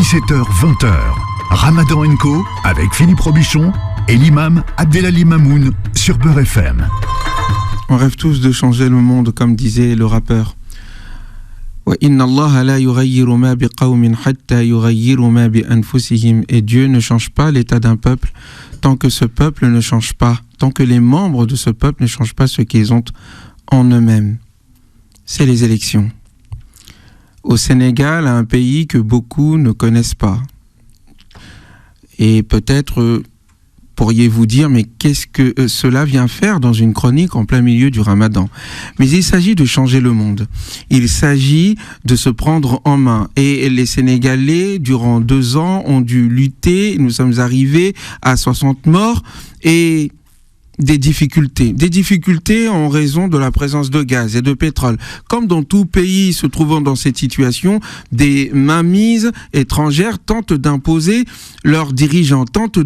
17h-20h, Ramadan & Co avec Philippe Robichon et l'imam Abdelali Mamoun sur Beurre FM. On rêve tous de changer le monde, comme disait le rappeur. Et Dieu ne change pas l'état d'un peuple tant que ce peuple ne change pas, tant que les membres de ce peuple ne changent pas ce qu'ils ont en eux-mêmes. C'est les élections. Au Sénégal, un pays que beaucoup ne connaissent pas. Et peut-être pourriez-vous dire, mais qu'est-ce que cela vient faire dans une chronique en plein milieu du Ramadan ? Mais il s'agit de changer le monde. Il s'agit de se prendre en main. Et les Sénégalais, durant 2 ans, ont dû lutter. Nous sommes arrivés à 60 morts et des difficultés en raison de la présence de gaz et de pétrole. Comme dans tout pays se trouvant dans cette situation, des mainmises étrangères tentent d'imposer leurs dirigeants, tentent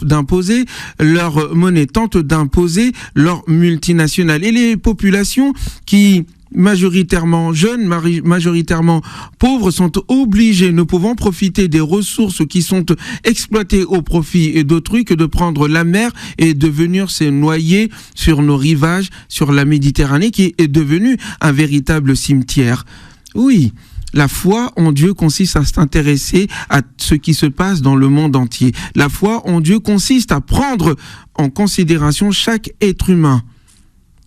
d'imposer leur monnaie, tentent d'imposer leurs multinationales. Et les populations qui majoritairement jeunes, majoritairement pauvres, sont obligés, ne pouvant profiter des ressources qui sont exploitées au profit d'autrui, que de prendre la mer et de venir se noyer sur nos rivages, sur la Méditerranée, qui est devenue un véritable cimetière. Oui, la foi en Dieu consiste à s'intéresser à ce qui se passe dans le monde entier. La foi en Dieu consiste à prendre en considération chaque être humain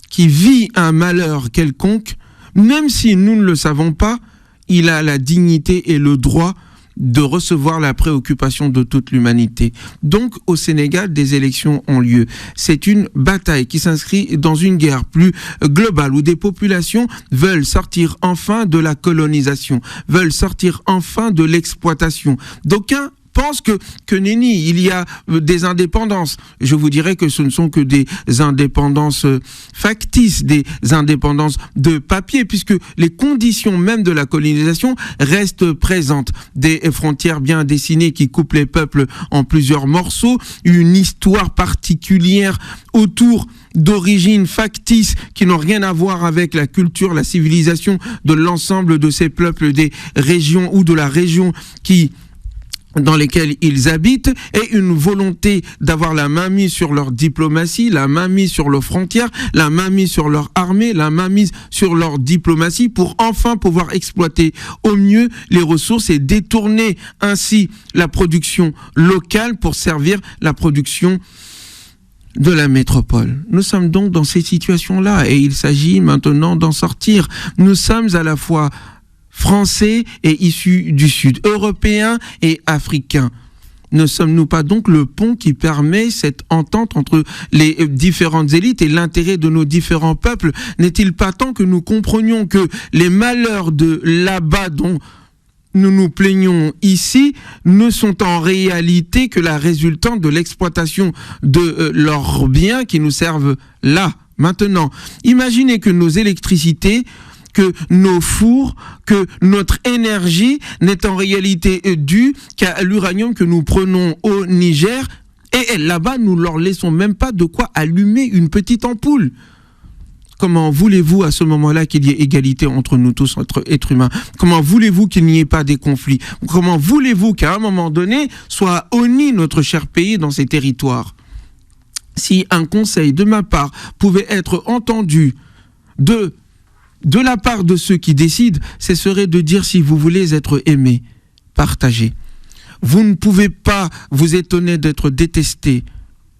qui vit un malheur quelconque, même si nous ne le savons pas, il a la dignité et le droit de recevoir la préoccupation de toute l'humanité. Donc, au Sénégal, des élections ont lieu. C'est une bataille qui s'inscrit dans une guerre plus globale où des populations veulent sortir enfin de la colonisation, veulent sortir enfin de l'exploitation. D'aucuns pense que nenni, il y a des indépendances. Je vous dirais que ce ne sont que des indépendances factices, des indépendances de papier, puisque les conditions même de la colonisation restent présentes. Des frontières bien dessinées qui coupent les peuples en plusieurs morceaux, une histoire particulière autour d'origines factices qui n'ont rien à voir avec la culture, la civilisation de l'ensemble de ces peuples des régions ou de la région dans lesquels ils habitent, et une volonté d'avoir la main mise sur leur diplomatie, la main mise sur leurs frontières, la main mise sur leur armée, la main mise sur leur diplomatie, pour enfin pouvoir exploiter au mieux les ressources et détourner ainsi la production locale pour servir la production de la métropole. Nous sommes donc dans cette situation-là et il s'agit maintenant d'en sortir. Nous sommes à la fois Français et issus du Sud, Européens et Africains. Ne sommes-nous pas donc le pont qui permet cette entente entre les différentes élites et l'intérêt de nos différents peuples ? N'est-il pas temps que nous comprenions que les malheurs de là-bas dont nous nous plaignons ici ne sont en réalité que la résultante de l'exploitation de leurs biens qui nous servent là, maintenant. Imaginez que nos électricités, que nos fours, que notre énergie n'est en réalité due qu'à l'uranium que nous prenons au Niger, et là-bas nous leur laissons même pas de quoi allumer une petite ampoule. Comment voulez-vous à ce moment-là qu'il y ait égalité entre nous tous, entre êtres humains ? Comment voulez-vous qu'il n'y ait pas des conflits ? Comment voulez-vous qu'à un moment donné soit honni notre cher pays dans ces territoires ? Si un conseil de ma part pouvait être entendu de la part de ceux qui décident, ce serait de dire: si vous voulez être aimé, partagez. Vous ne pouvez pas vous étonner d'être détesté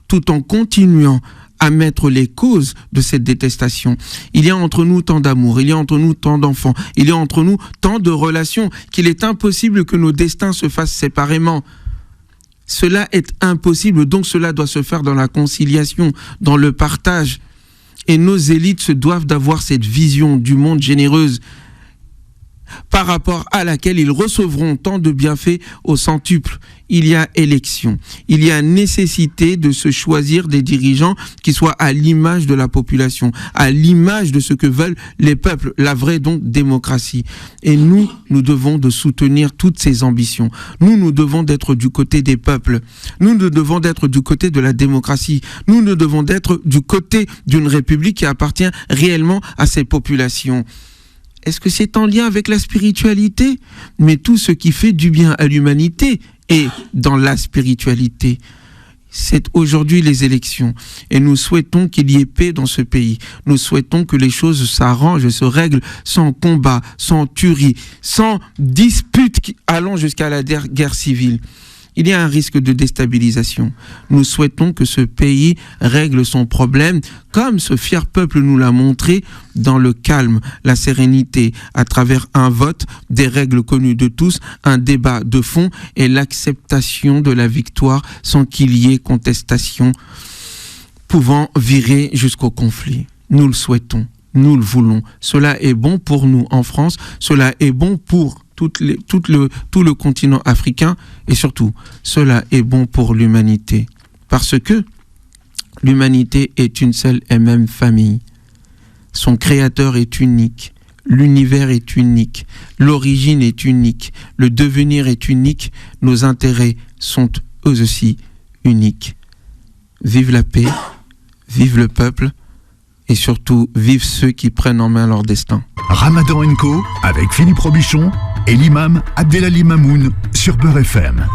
tout en continuant à mettre les causes de cette détestation. Il y a entre nous tant d'amour, il y a entre nous tant d'enfants, il y a entre nous tant de relations qu'il est impossible que nos destins se fassent séparément. Cela est impossible, donc cela doit se faire dans la conciliation, dans le partage. Et nos élites se doivent d'avoir cette vision du monde généreuse par rapport à laquelle ils recevront tant de bienfaits au centuple. Il y a élection, il y a nécessité de se choisir des dirigeants qui soient à l'image de la population, à l'image de ce que veulent les peuples, la vraie donc démocratie. Et nous devons de soutenir toutes ces ambitions. Nous devons d'être du côté des peuples. Nous devons d'être du côté de la démocratie. Nous devons d'être du côté d'une république qui appartient réellement à ces populations. Est-ce que c'est en lien avec la spiritualité? Mais tout ce qui fait du bien à l'humanité est dans la spiritualité. C'est aujourd'hui les élections et nous souhaitons qu'il y ait paix dans ce pays. Nous souhaitons que les choses s'arrangent et se règlent sans combat, sans tuerie, sans dispute allant jusqu'à la guerre civile. Il y a un risque de déstabilisation. Nous souhaitons que ce pays règle son problème comme ce fier peuple nous l'a montré, dans le calme, la sérénité, à travers un vote, des règles connues de tous, un débat de fond et l'acceptation de la victoire sans qu'il y ait contestation pouvant virer jusqu'au conflit. Nous le souhaitons, nous le voulons. Cela est bon pour nous en France, cela est bon pour tout le continent africain et surtout, cela est bon pour l'humanité. Parce que l'humanité est une seule et même famille. Son créateur est unique, l'univers est unique, l'origine est unique, le devenir est unique, nos intérêts sont eux aussi uniques. Vive la paix, vive le peuple et surtout vive ceux qui prennent en main leur destin. Ramadan & Co avec Philippe Robichon et l'imam Abdelali Mamoun sur Beurre FM.